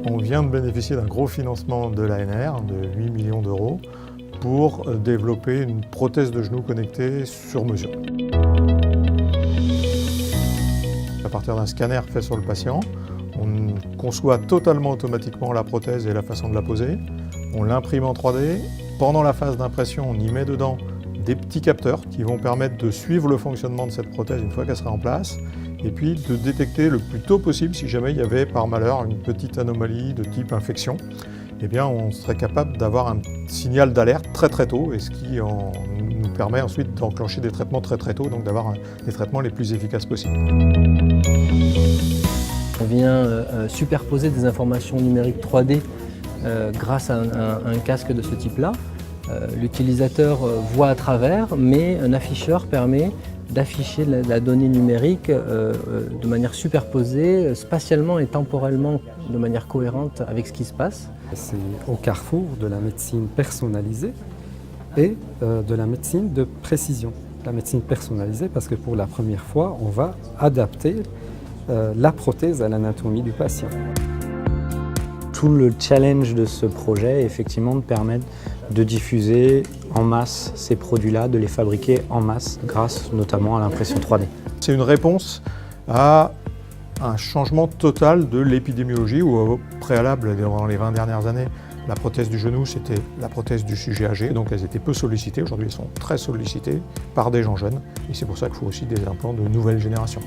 On vient de bénéficier d'un gros financement de l'ANR de 8 millions d'euros pour développer une prothèse de genou connectée sur mesure. À partir d'un scanner fait sur le patient, on conçoit totalement automatiquement la prothèse et la façon de la poser. On l'imprime en 3D. Pendant la phase d'impression, on y met dedans des petits capteurs qui vont permettre de suivre le fonctionnement de cette prothèse une fois qu'elle sera en place et puis de détecter le plus tôt possible si jamais il y avait par malheur une petite anomalie de type infection. Eh bien, on serait capable d'avoir un signal d'alerte très tôt et ce qui nous permet ensuite d'enclencher des traitements très tôt, donc d'avoir des traitements les plus efficaces possibles. On vient superposer des informations numériques 3D grâce à un casque de ce type-là. L'utilisateur voit à travers, mais un afficheur permet d'afficher la donnée numérique de manière superposée, spatialement et temporellement, de manière cohérente avec ce qui se passe. C'est au carrefour de la médecine personnalisée et de la médecine de précision. La médecine personnalisée parce que pour la première fois, on va adapter la prothèse à l'anatomie du patient. Tout le challenge de ce projet est effectivement de permettre de diffuser en masse ces produits-là, de les fabriquer en masse grâce notamment à l'impression 3D. C'est une réponse à un changement total de l'épidémiologie où au préalable, dans les 20 dernières années, la prothèse du genou, c'était la prothèse du sujet âgé, donc elles étaient peu sollicitées. Aujourd'hui, elles sont très sollicitées par des gens jeunes et c'est pour ça qu'il faut aussi des implants de nouvelle génération.